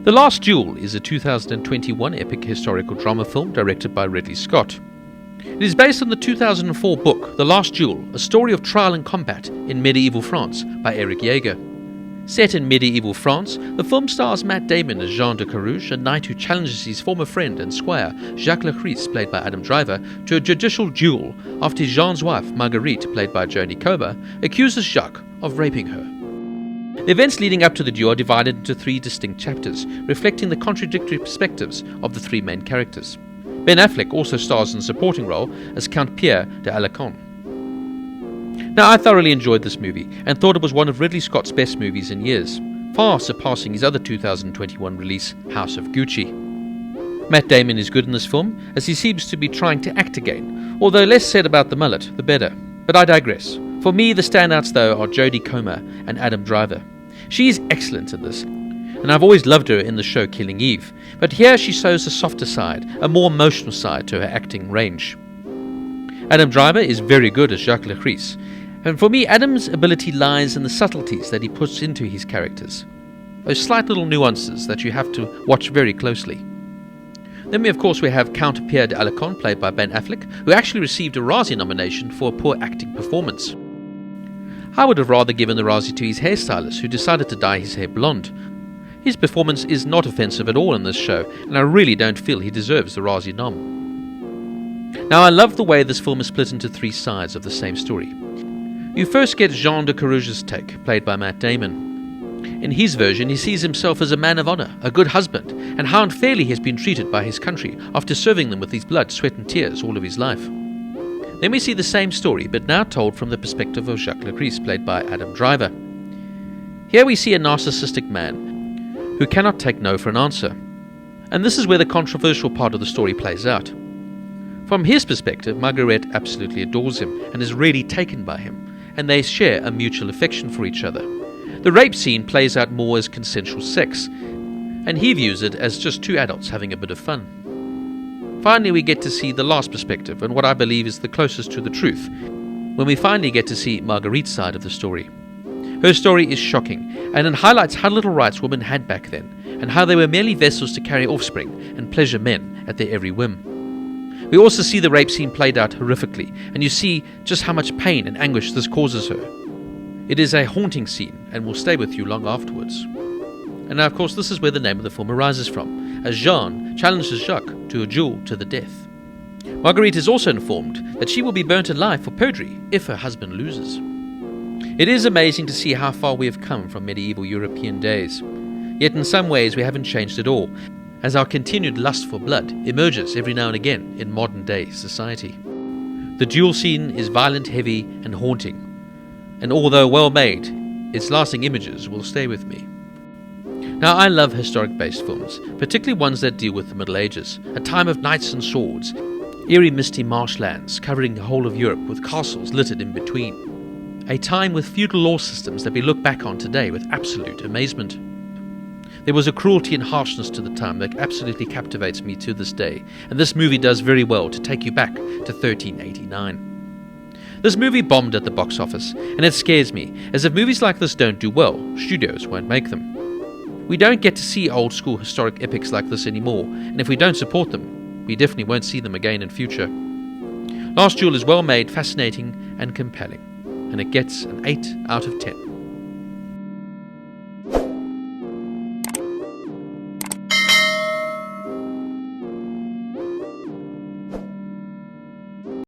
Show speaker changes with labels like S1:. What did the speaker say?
S1: The Last Duel is a 2021 epic historical drama film directed by Ridley Scott. It is based on the 2004 book The Last Duel, a story of trial and combat in medieval France by Eric Jager. Set in medieval France, the film stars Matt Damon as Jean de Carrouges, a knight who challenges his former friend and squire, Jacques Le Gris, played by Adam Driver, to a judicial duel after Jean's wife, Marguerite, played by Jodie Comer, accuses Jacques of raping her. The events leading up to the duel are divided into three distinct chapters, reflecting the contradictory perspectives of the three main characters. Ben Affleck also stars in a supporting role as Count Pierre de Affleck. Now, I thoroughly enjoyed this movie and thought it was one of Ridley Scott's best movies in years, far surpassing his other 2021 release, House of Gucci. Matt Damon is good in this film, as he seems to be trying to act again, although less said about the mullet, the better. But I digress. For me, the standouts, though, are Jodie Comer and Adam Driver. She is excellent in this, and I've always loved her in the show Killing Eve, but here she shows a softer side, a more emotional side to her acting range. Adam Driver is very good as Jacques Le Gris, and for me, Adam's ability lies in the subtleties that he puts into his characters, those slight little nuances that you have to watch very closely. Then we have Count Pierre de Affleck, played by Ben Affleck, who actually received a Razzie nomination for a poor acting performance. I would have rather given the Razzie to his hairstylist, who decided to dye his hair blonde. His performance is not offensive at all in this show, and I really don't feel he deserves the Razzie nom. Now, I love the way this film is split into three sides of the same story. You first get Jean de Carrouges' take, played by Matt Damon. In his version, he sees himself as a man of honor, a good husband, and how unfairly he has been treated by his country after serving them with his blood, sweat and tears all of his life. Then we see the same story, but now told from the perspective of Jacques Le Gris, played by Adam Driver. Here we see a narcissistic man who cannot take no for an answer. And this is where the controversial part of the story plays out. From his perspective, Marguerite absolutely adores him and is really taken by him, and they share a mutual affection for each other. The rape scene plays out more as consensual sex, and he views it as just two adults having a bit of fun. Finally, we get to see the last perspective, and what I believe is the closest to the truth, when we finally get to see Marguerite's side of the story. Her story is shocking, and it highlights how little rights women had back then, and how they were merely vessels to carry offspring and pleasure men at their every whim. We also see the rape scene played out horrifically, and you see just how much pain and anguish this causes her. It is a haunting scene, and will stay with you long afterwards. And now, of course, this is where the name of the film arises from, as Jean challenges Jacques to a duel to the death. Marguerite is also informed that she will be burnt alive for perjury if her husband loses. It is amazing to see how far we have come from medieval European days. Yet in some ways we haven't changed at all, as our continued lust for blood emerges every now and again in modern-day society. The duel scene is violent, heavy, and haunting, and although well made, its lasting images will stay with me. Now, I love historic-based films, particularly ones that deal with the Middle Ages, a time of knights and swords, eerie misty marshlands covering the whole of Europe with castles littered in between. A time with feudal law systems that we look back on today with absolute amazement. There was a cruelty and harshness to the time that absolutely captivates me to this day, and this movie does very well to take you back to 1389. This movie bombed at the box office, and it scares me, as if movies like this don't do well, studios won't make them. We don't get to see old school historic epics like this anymore, and if we don't support them, we definitely won't see them again in future. Last Duel is well made, fascinating and compelling, and it gets an 8 out of 10.